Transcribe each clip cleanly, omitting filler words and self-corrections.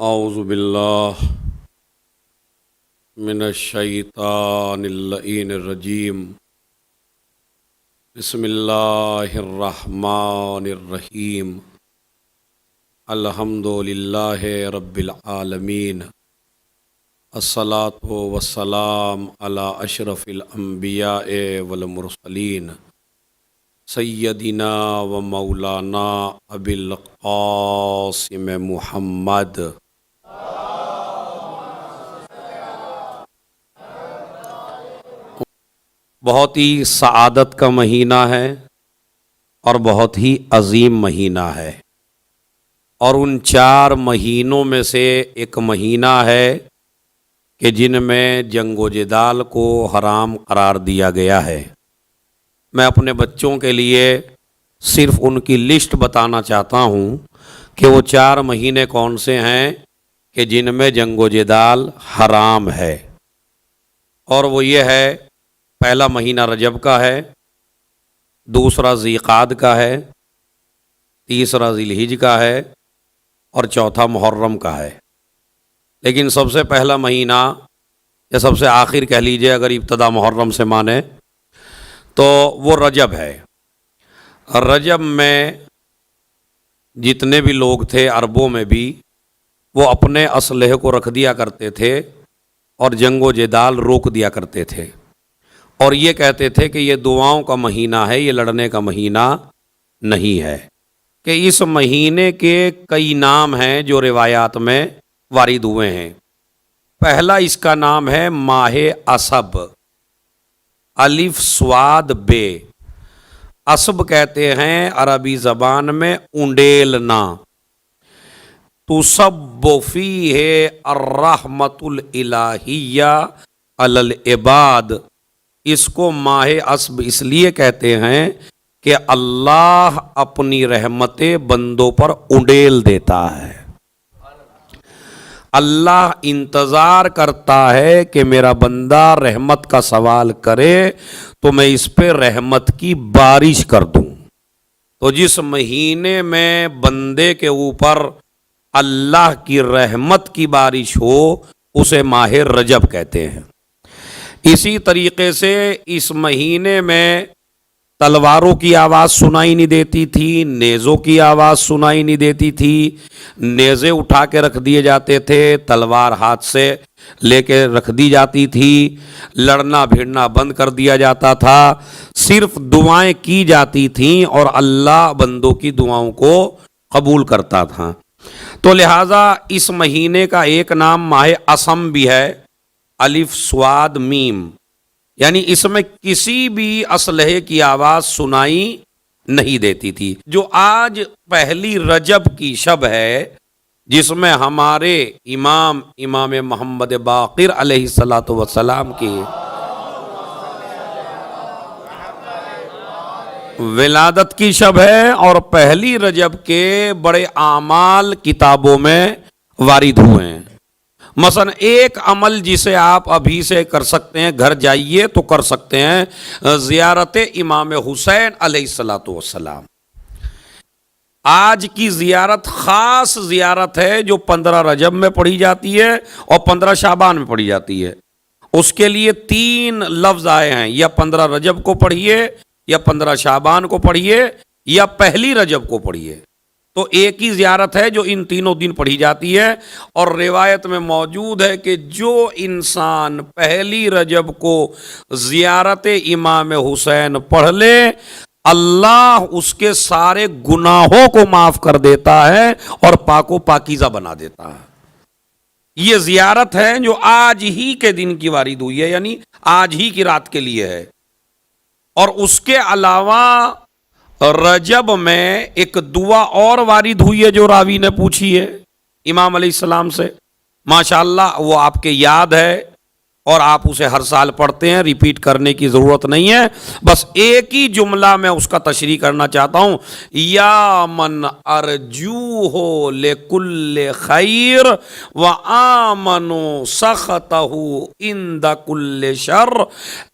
اعوذ باللہ من الشیطان اللعین الرجیم بسم اللہ الرحمن الرحیم الحمد للہ رب العالمین الصلاۃ والسلام علی اشرف الانبیاء والمرسلین سیدنا و مولانا ابی القاسم محمد بہت ہی سعادت کا مہینہ ہے اور بہت ہی عظیم مہینہ ہے، اور ان 4 مہینوں میں سے ایک مہینہ ہے کہ جن میں جنگ و جدال کو حرام قرار دیا گیا ہے۔ میں اپنے بچوں کے لیے صرف ان کی لسٹ بتانا چاہتا ہوں کہ وہ 4 مہینے کون سے ہیں کہ جن میں جنگ و جدال حرام ہے، اور وہ یہ ہے: پہلا مہینہ رجب کا ہے، دوسرا ذی قعد کا ہے، تیسرا ذی الحج کا ہے، اور چوتھا محرم کا ہے۔ لیکن سب سے پہلا مہینہ یا سب سے آخر کہہ لیجئے اگر ابتدا محرم سے مانے تو وہ رجب ہے۔ رجب میں جتنے بھی لوگ تھے عربوں میں بھی، وہ اپنے اسلحے کو رکھ دیا کرتے تھے اور جنگ و جدال روک دیا کرتے تھے، اور یہ کہتے تھے کہ یہ دعاؤں کا مہینہ ہے، یہ لڑنے کا مہینہ نہیں ہے۔ کہ اس مہینے کے کئی نام ہیں جو روایات میں وارد ہوئے ہیں۔ پہلا اس کا نام ہے ماہ اسب، الف صاد بے۔ اسب کہتے ہیں عربی زبان میں اونڈیلنا۔ تصب فیہ الرحمت الالہیہ علی العباد۔ اس کو ماہ اسب اس لیے کہتے ہیں کہ اللہ اپنی رحمتیں بندوں پر اونڈیل دیتا ہے۔ اللہ انتظار کرتا ہے کہ میرا بندہ رحمت کا سوال کرے تو میں اس پہ رحمت کی بارش کر دوں۔ تو جس مہینے میں بندے کے اوپر اللہ کی رحمت کی بارش ہو اسے ماہ رجب کہتے ہیں۔ اسی طریقے سے اس مہینے میں تلواروں کی آواز سنائی نہیں دیتی تھی، نیزوں کی آواز سنائی نہیں دیتی تھی، نیزے اٹھا کے رکھ دیے جاتے تھے، تلوار ہاتھ سے لے کے رکھ دی جاتی تھی، لڑنا بھیڑنا بند کر دیا جاتا تھا، صرف دعائیں کی جاتی تھیں اور اللہ بندوں کی دعاؤں کو قبول کرتا تھا۔ تو لہٰذا اس مہینے کا ایک نام ماہ اسم بھی ہے، الف صاد میم، یعنی اس میں کسی بھی اسلحے کی آواز سنائی نہیں دیتی تھی۔ جو آج پہلی رجب کی شب ہے، جس میں ہمارے امام محمد باقر علیہ السلام کی ولادت کی شب ہے، اور پہلی رجب کے بڑے اعمال کتابوں میں وارد ہوئے ہیں۔ مثلا ایک عمل جسے آپ ابھی سے کر سکتے ہیں، گھر جائیے تو کر سکتے ہیں، زیارت امام حسین علیہ السلام۔ آج کی زیارت خاص زیارت ہے جو 15 رجب میں پڑھی جاتی ہے اور 15 شعبان میں پڑھی جاتی ہے۔ اس کے لیے 3 لفظ آئے ہیں، یا 15 رجب کو پڑھیے، یا 15 شعبان کو پڑھیے، یا پہلی رجب کو پڑھیے۔ تو ایک ہی زیارت ہے جو ان تینوں دن پڑھی جاتی ہے، اور روایت میں موجود ہے کہ جو انسان پہلی رجب کو زیارت امام حسین پڑھ لے، اللہ اس کے سارے گناہوں کو معاف کر دیتا ہے اور پاک و پاکیزہ بنا دیتا ہے۔ یہ زیارت ہے جو آج ہی کے دن کی وارد ہوئی ہے، یعنی آج ہی کی رات کے لیے ہے۔ اور اس کے علاوہ رجب میں ایک دعا اور وارد ہوئی ہے جو راوی نے پوچھی ہے امام علیہ السلام سے، ماشاءاللہ وہ آپ کے یاد ہے اور آپ اسے ہر سال پڑھتے ہیں، ریپیٹ کرنے کی ضرورت نہیں ہے، بس ایک ہی جملہ میں اس کا تشریح کرنا چاہتا ہوں: یا من ارجوہ لکل خیر وآمنو سخطہ عند کل شر۔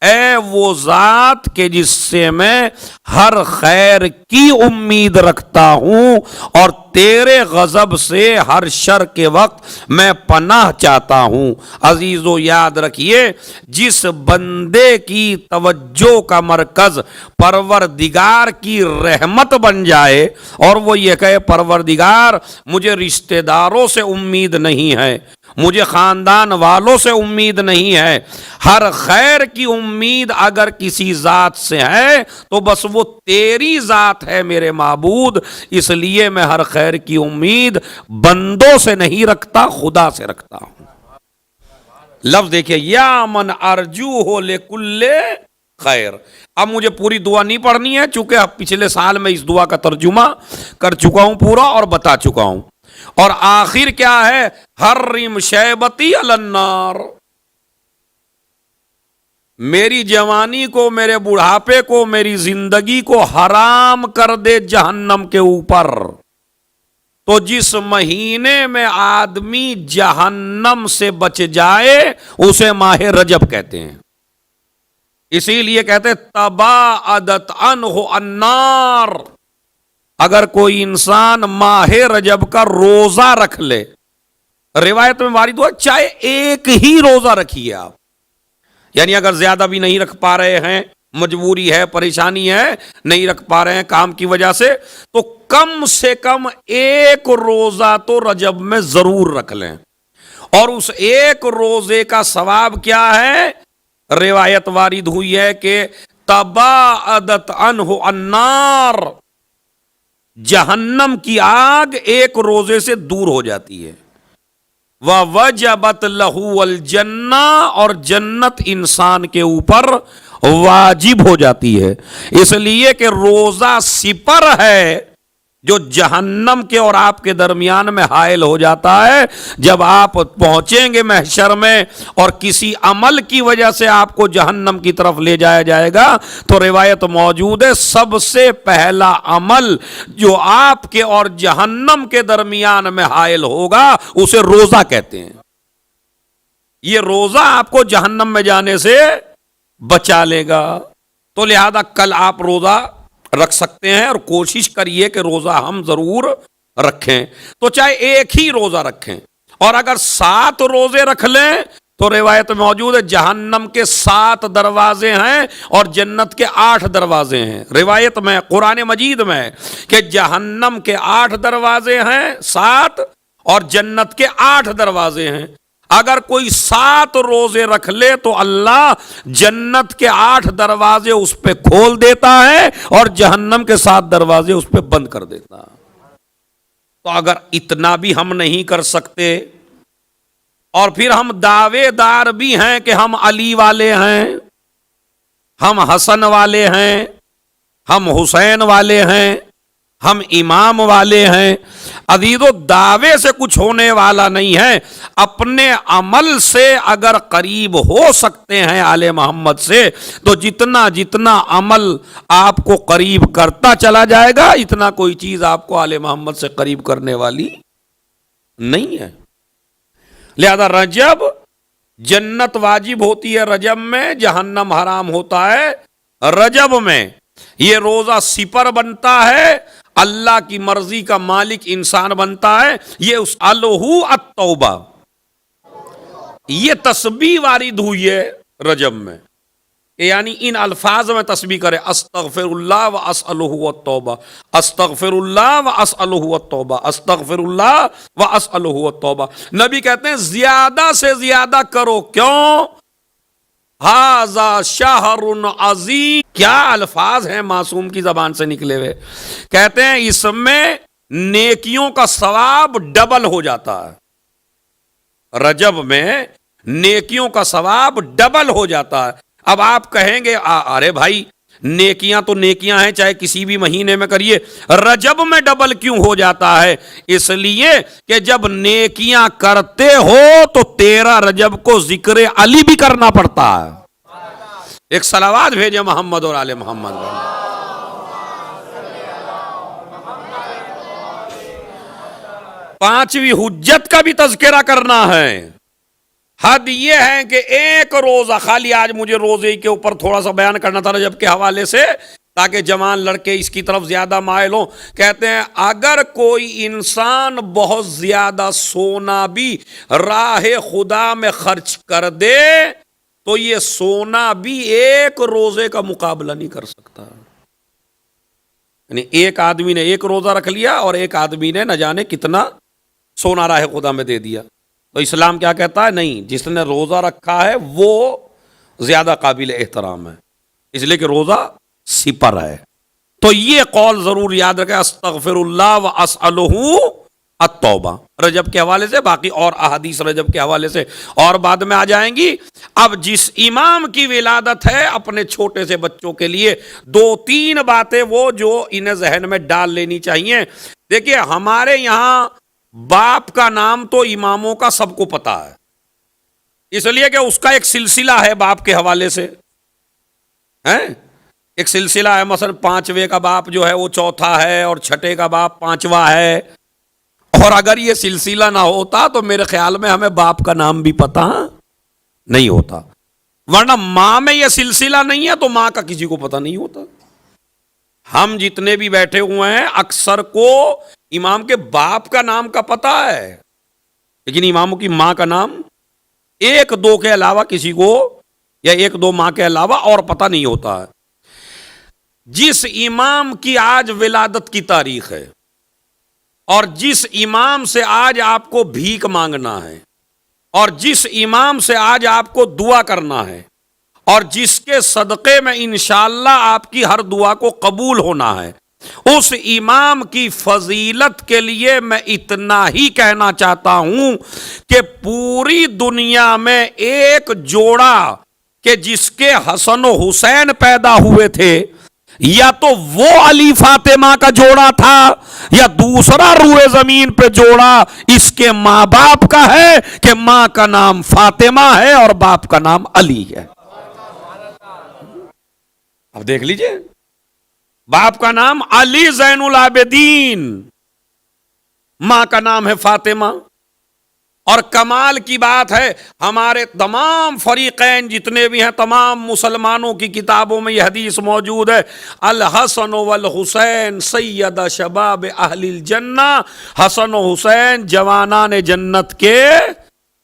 اے وہ ذات کہ جس سے میں ہر خیر کی امید رکھتا ہوں اور تیرے غضب سے ہر شر کے وقت میں پناہ چاہتا ہوں۔ عزیزو یاد رکھیے، جس بندے کی توجہ کا مرکز پروردگار کی رحمت بن جائے اور وہ یہ کہے پروردگار مجھے رشتہ داروں سے امید نہیں ہے، مجھے خاندان والوں سے امید نہیں ہے، ہر خیر کی امید اگر کسی ذات سے ہے تو بس وہ تیری ذات ہے میرے معبود، اس لیے میں ہر خیر کی امید بندوں سے نہیں رکھتا، خدا سے رکھتا ہوں۔ لفظ دیکھیں، یا من ارجو ہو لکل خیر۔ اب مجھے پوری دعا نہیں پڑھنی ہے چونکہ پچھلے سال میں اس دعا کا ترجمہ کر چکا ہوں پورا اور بتا چکا ہوں۔ اور آخر کیا ہے؟ حرم شیبتی علی النار، میری جوانی کو، میرے بڑھاپے کو، میری زندگی کو حرام کر دے جہنم کے اوپر۔ تو جس مہینے میں آدمی جہنم سے بچ جائے اسے ماہ رجب کہتے ہیں، اسی لیے کہتے تباعدت عنہ النار۔ اگر کوئی انسان ماہ رجب کا روزہ رکھ لے، روایت میں وارد ہوا چاہے ایک ہی روزہ رکھیے آپ، یعنی اگر زیادہ بھی نہیں رکھ پا رہے ہیں، مجبوری ہے، پریشانی ہے، نہیں رکھ پا رہے ہیں کام کی وجہ سے، تو کم سے کم ایک روزہ تو رجب میں ضرور رکھ لیں۔ اور اس ایک روزے کا ثواب کیا ہے؟ روایت وارد ہوئی ہے کہ تباعدت عنہ النار، جہنم کی آگ ایک روزے سے دور ہو جاتی ہے۔ وَوَجَبَتْ لَهُ الْجَنَّةُ، اور جنت انسان کے اوپر واجب ہو جاتی ہے، اس لیے کہ روزہ سپر ہے جو جہنم کے اور آپ کے درمیان میں حائل ہو جاتا ہے۔ جب آپ پہنچیں گے محشر میں اور کسی عمل کی وجہ سے آپ کو جہنم کی طرف لے جایا جائے گا تو روایت موجود ہے سب سے پہلا عمل جو آپ کے اور جہنم کے درمیان میں حائل ہوگا اسے روزہ کہتے ہیں۔ یہ روزہ آپ کو جہنم میں جانے سے بچا لے گا۔ تو لہذا کل آپ روزہ رکھ سکتے ہیں اور کوشش کریے کہ روزہ ہم ضرور رکھیں، تو چاہے ایک ہی روزہ رکھیں، اور اگر 7 روزے رکھ لیں تو روایت موجود ہے جہنم کے 7 دروازے ہیں اور جنت کے 8 دروازے ہیں۔ روایت میں قرآن مجید میں کہ جہنم کے 8 دروازے ہیں 7 اور جنت کے 8 دروازے ہیں۔ اگر کوئی 7 روزے رکھ لے تو اللہ جنت کے 8 دروازے اس پہ کھول دیتا ہے اور جہنم کے 7 دروازے اس پہ بند کر دیتا ہے۔ تو اگر اتنا بھی ہم نہیں کر سکتے اور پھر ہم دعوے دار بھی ہیں کہ ہم علی والے ہیں، ہم حسن والے ہیں، ہم حسین والے ہیں، ہم امام والے ہیں، عزیزو دعوے سے کچھ ہونے والا نہیں ہے، اپنے عمل سے اگر قریب ہو سکتے ہیں آل محمد سے تو جتنا جتنا عمل آپ کو قریب کرتا چلا جائے گا اتنا کوئی چیز آپ کو آل محمد سے قریب کرنے والی نہیں ہے۔ لہذا رجب جنت واجب ہوتی ہے، رجب میں جہنم حرام ہوتا ہے، رجب میں یہ روزہ سپر بنتا ہے، اللہ کی مرضی کا مالک انسان بنتا ہے۔ یہ اس الہو التوبہ، یہ تسبیح وارد ہوئی ہے رجب میں، یعنی ان الفاظ میں تسبیح کرے استغفر اللہ و اسألہ التوبہ، استغفر اللہ و اسألہ التوبہ، استغفر اللہ و اسألہ التوبہ۔ نبی کہتے ہیں زیادہ سے زیادہ کرو، کیوں؟ ھذا شہر عظیم، کیا الفاظ ہیں معصوم کی زبان سے نکلے ہوئے، کہتے ہیں اس میں نیکیوں کا ثواب ڈبل ہو جاتا ہے، رجب میں نیکیوں کا ثواب ڈبل ہو جاتا ہے۔ اب آپ کہیں گے ارے بھائی نیکیاں تو نیکیاں ہیں چاہے کسی بھی مہینے میں کریے، رجب میں ڈبل کیوں ہو جاتا ہے؟ اس لیے کہ جب نیکیاں کرتے ہو تو 13 رجب کو ذکر علی بھی کرنا پڑتا ہے۔ ایک صلوات بھیجے محمد اور آل محمد۔ 5ویں حجت کا بھی تذکرہ کرنا ہے۔ حد یہ ہے کہ ایک روزہ، خالی آج مجھے روزے کے اوپر تھوڑا سا بیان کرنا تھا رجب کے حوالے سے، تاکہ جوان لڑکے اس کی طرف زیادہ مائل ہوں. کہتے ہیں اگر کوئی انسان بہت زیادہ سونا بھی راہ خدا میں خرچ کر دے تو یہ سونا بھی ایک روزے کا مقابلہ نہیں کر سکتا. یعنی ایک آدمی نے ایک روزہ رکھ لیا اور ایک آدمی نے نہ جانے کتنا سونا راہ خدا میں دے دیا. تو اسلام کیا کہتا ہے؟ نہیں، جس نے روزہ رکھا ہے وہ زیادہ قابل احترام ہے، اس لیے کہ روزہ سپر ہے. تو یہ قول ضرور یاد رکھے، استغفر اللہ واسألہ التوبہ، رجب کے حوالے سے، باقی اور احادیث رجب کے حوالے سے اور بعد میں آ جائیں گی. اب جس امام کی ولادت ہے اپنے چھوٹے سے بچوں کے لیے 2-3 باتیں وہ جو انہیں ذہن میں ڈال لینی چاہیے. دیکھیے ہمارے یہاں باپ کا نام تو اماموں کا سب کو پتا ہے، اس لیے کہ اس کا ایک سلسلہ ہے باپ کے حوالے سے، ایک سلسلہ ہے. مثلا 5ویں کا باپ جو ہے وہ 4تھا ہے اور 6ٹھے کا باپ 5واں ہے. اور اگر یہ سلسلہ نہ ہوتا تو میرے خیال میں ہمیں باپ کا نام بھی پتا نہیں ہوتا، ورنہ ماں میں یہ سلسلہ نہیں ہے تو ماں کا کسی کو پتا نہیں ہوتا. ہم جتنے بھی بیٹھے ہوئے ہیں اکثر کو امام کے باپ کا نام کا پتا ہے، لیکن اماموں کی ماں کا نام 1-2 کے علاوہ کسی کو، یا 1-2 ماں کے علاوہ اور پتا نہیں ہوتا ہے. جس امام کی آج ولادت کی تاریخ ہے اور جس امام سے آج آپ کو بھیک مانگنا ہے اور جس امام سے آج آپ کو دعا کرنا ہے اور جس کے صدقے میں انشاءاللہ آپ کی ہر دعا کو قبول ہونا ہے، اس امام کی فضیلت کے لیے میں اتنا ہی کہنا چاہتا ہوں کہ پوری دنیا میں ایک جوڑا کہ جس کے حسن و حسین پیدا ہوئے تھے، یا تو وہ علی فاطمہ کا جوڑا تھا یا دوسرا روئے زمین پہ جوڑا اس کے ماں باپ کا ہے کہ ماں کا نام فاطمہ ہے اور باپ کا نام علی ہے. اب دیکھ لیجئے، باپ کا نام علی زین العابدین، ماں کا نام ہے فاطمہ. اور کمال کی بات ہے ہمارے تمام فریقین جتنے بھی ہیں، تمام مسلمانوں کی کتابوں میں یہ حدیث موجود ہے، الحسن والحسین سید شباب اہل الجنہ. حسن و حسین جوانان جنت کے،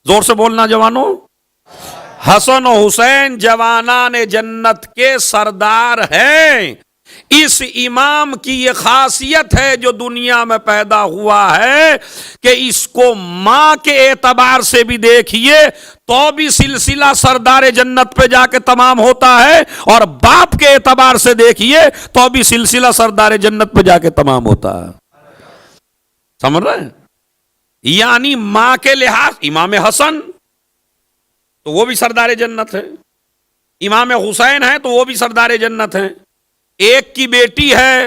زور سے بولنا جوانوں، حسن و حسین جوانان جنت کے سردار ہیں. اس امام کی یہ خاصیت ہے جو دنیا میں پیدا ہوا ہے کہ اس کو ماں کے اعتبار سے بھی دیکھیے تو بھی سلسلہ سردار جنت پہ جا کے تمام ہوتا ہے، اور باپ کے اعتبار سے دیکھیے تو بھی سلسلہ سردار جنت پہ جا کے تمام ہوتا ہے. سمجھ رہے ہیں؟ یعنی ماں کے لحاظ امام حسن تو وہ بھی سردار جنت ہے، امام حسین ہے تو وہ بھی سردار جنت ہیں. ایک کی بیٹی ہے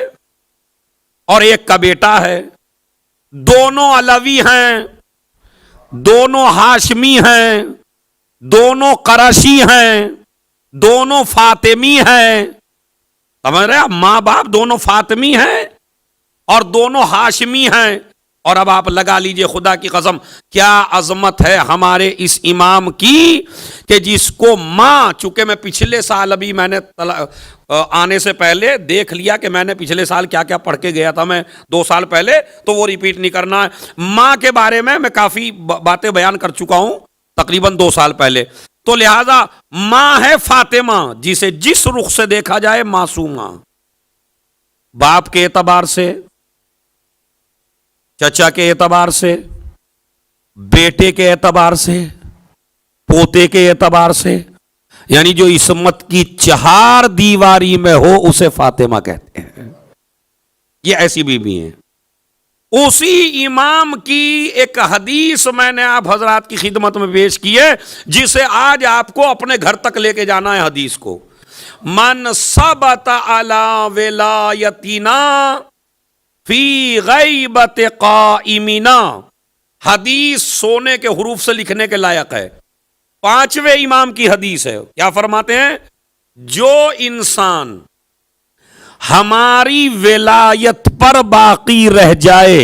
اور ایک کا بیٹا ہے، دونوں علوی ہیں، دونوں ہاشمی ہیں، دونوں قرشی ہیں، دونوں فاطمی ہیں. سمجھ رہے؟ ماں باپ دونوں فاطمی ہیں اور دونوں ہاشمی ہیں. اور اب آپ لگا لیجئے خدا کی قسم کیا عظمت ہے ہمارے اس امام کی کہ جس کو ماں، چونکہ میں پچھلے سال ابھی میں نے آنے سے پہلے دیکھ لیا کہ میں نے پچھلے سال کیا کیا پڑھ کے گیا تھا میں 2 سال پہلے، تو وہ ریپیٹ نہیں کرنا ہے. ماں کے بارے میں کافی باتیں بیان کر چکا ہوں تقریباً 2 سال پہلے. تو لہذا ماں ہے فاطمہ، جسے جس رخ سے دیکھا جائے معصومہ، باپ کے اعتبار سے، چچا کے اعتبار سے، بیٹے کے اعتبار سے، پوتے کے اعتبار سے، یعنی جو عصمت کی 4 دیواری میں ہو اسے فاطمہ کہتے ہیں. یہ ایسی بیوی ہیں. اسی امام کی ایک حدیث میں نے آپ حضرات کی خدمت میں پیش کی ہے جسے آج آپ کو اپنے گھر تک لے کے جانا ہے. حدیث کو، من ثبت علی ولایتنا فی غیبت قائمنا، حدیث سونے کے حروف سے لکھنے کے لائق ہے. 5ویں امام کی حدیث ہے. کیا فرماتے ہیں؟ جو انسان ہماری ولایت پر باقی رہ جائے،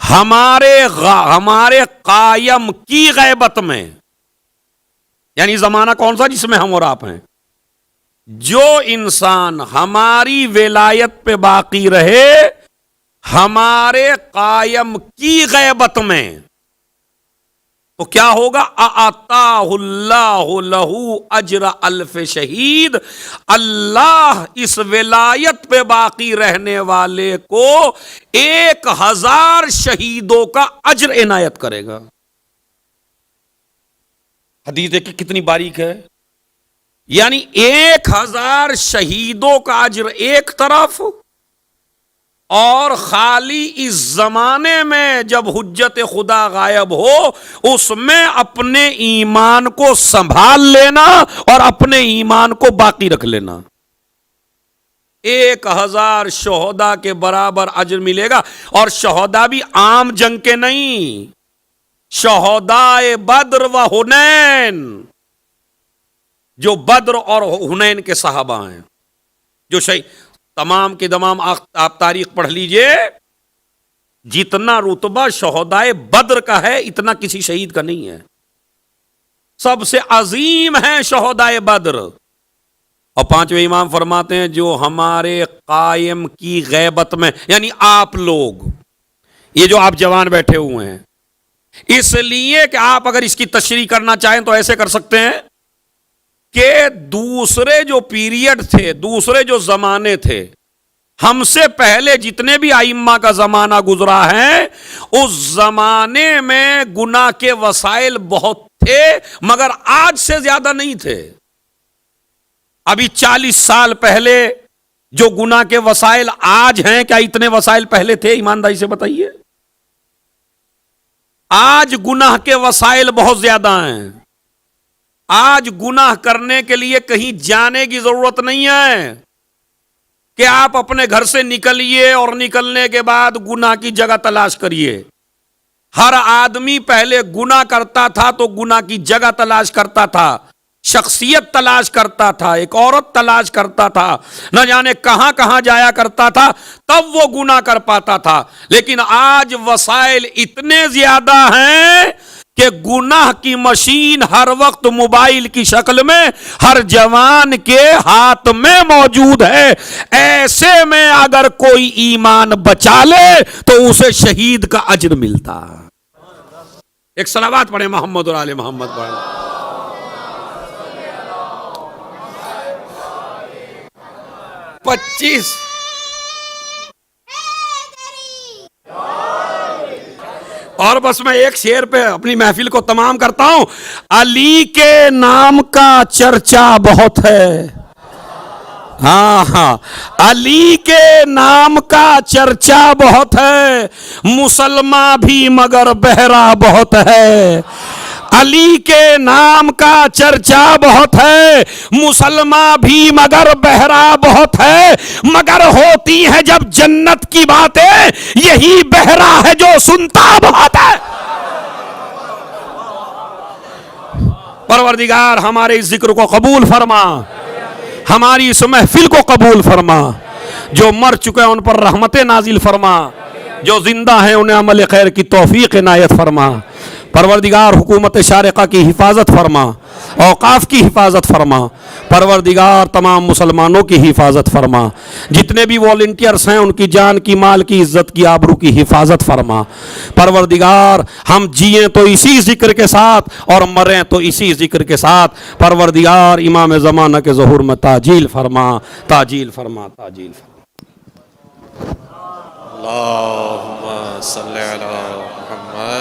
ہمارے قائم کی غیبت میں، یعنی زمانہ کون سا جس میں ہم اور آپ ہیں، جو انسان ہماری ولایت پہ باقی رہے ہمارے قائم کی غیبت میں، تو کیا ہوگا؟ اعطاہ اللہ لہ اجر الف شہید، اللہ اس ولایت پہ باقی رہنے والے کو 1000 شہیدوں کا اجر عنایت کرے گا۔ حدیث دیکھیں کتنی باریک ہے، یعنی 1000 شہیدوں کا اجر ایک طرف، اور خالی اس زمانے میں جب حجت خدا غائب ہو اس میں اپنے ایمان کو سنبھال لینا اور اپنے ایمان کو باقی رکھ لینا، 1000 شہداء کے برابر اجر ملے گا۔ اور شہداء بھی عام جنگ کے نہیں، شہداء بدر و حنین، جو بدر اور حنین کے صحابہ ہیں، جو تمام کے تمام آپ تاریخ پڑھ لیجئے، جتنا رتبہ شہداء بدر کا ہے اتنا کسی شہید کا نہیں ہے، سب سے عظیم ہیں شہداء بدر۔ اور 5ویں امام فرماتے ہیں جو ہمارے قائم کی غیبت میں، یعنی آپ لوگ، یہ جو آپ جوان بیٹھے ہوئے ہیں، اس لیے کہ آپ اگر اس کی تشریح کرنا چاہیں تو ایسے کر سکتے ہیں کہ دوسرے جو پیریڈ تھے، دوسرے جو زمانے تھے، ہم سے پہلے جتنے بھی ائمہ کا زمانہ گزرا ہے اس زمانے میں گناہ کے وسائل بہت تھے مگر آج سے زیادہ نہیں تھے۔ ابھی 40 سال پہلے جو گناہ کے وسائل آج ہیں، کیا اتنے وسائل پہلے تھے؟ ایمانداری سے بتائیے۔ آج گناہ کے وسائل بہت زیادہ ہیں، آج گناہ کرنے کے لیے کہیں جانے کی ضرورت نہیں ہے کہ آپ اپنے گھر سے نکلیے اور نکلنے کے بعد گناہ کی جگہ تلاش کریے۔ ہر آدمی پہلے گناہ کرتا تھا تو گناہ کی جگہ تلاش کرتا تھا، شخصیت تلاش کرتا تھا، ایک عورت تلاش کرتا تھا، نہ جانے کہاں کہاں جایا کرتا تھا، تب وہ گناہ کر پاتا تھا۔ لیکن آج وسائل اتنے زیادہ ہیں کہ گناہ کی مشین ہر وقت موبائل کی شکل میں ہر جوان کے ہاتھ میں موجود ہے۔ ایسے میں اگر کوئی ایمان بچا لے تو اسے شہید کا اجر ملتا۔ ایک صلوات پڑھیں محمد اور آل محمد پڑھیں۔ 25 اور بس میں ایک شعر پہ اپنی محفل کو تمام کرتا ہوں۔ علی کے نام کا چرچا بہت ہے، ہاں ہاں، علی کے نام کا چرچا بہت ہے، مسلمان بھی مگر بہرا بہت ہے۔ علی کے نام کا چرچا بہت ہے، مسلمان بھی مگر بہرا بہت ہے، مگر ہوتی ہے جب جنت کی باتیں یہی بہرا ہے جو سنتا بہت ہے۔ پروردگار ہمارے اس ذکر کو قبول فرما، ہماری اس محفل کو قبول فرما، جو مر چکے ہیں ان پر رحمت نازل فرما، جو زندہ ہیں انہیں عمل خیر کی توفیق عنایت فرما۔ پروردگار حکومت شارقہ کی حفاظت فرما، اوقاف کی حفاظت فرما، پروردگار تمام مسلمانوں کی حفاظت فرما، جتنے بھی والنٹیئرز ہیں ان کی جان کی، مال کی، عزت کی، آبرو کی حفاظت فرما۔ پروردگار ہم جئیں تو اسی ذکر کے ساتھ اور مریں تو اسی ذکر کے ساتھ۔ پروردگار امام زمانہ کے ظہور میں تعجیل فرما، تعجیل فرما، تعجیل فرما۔ اللہم صلی علی محمد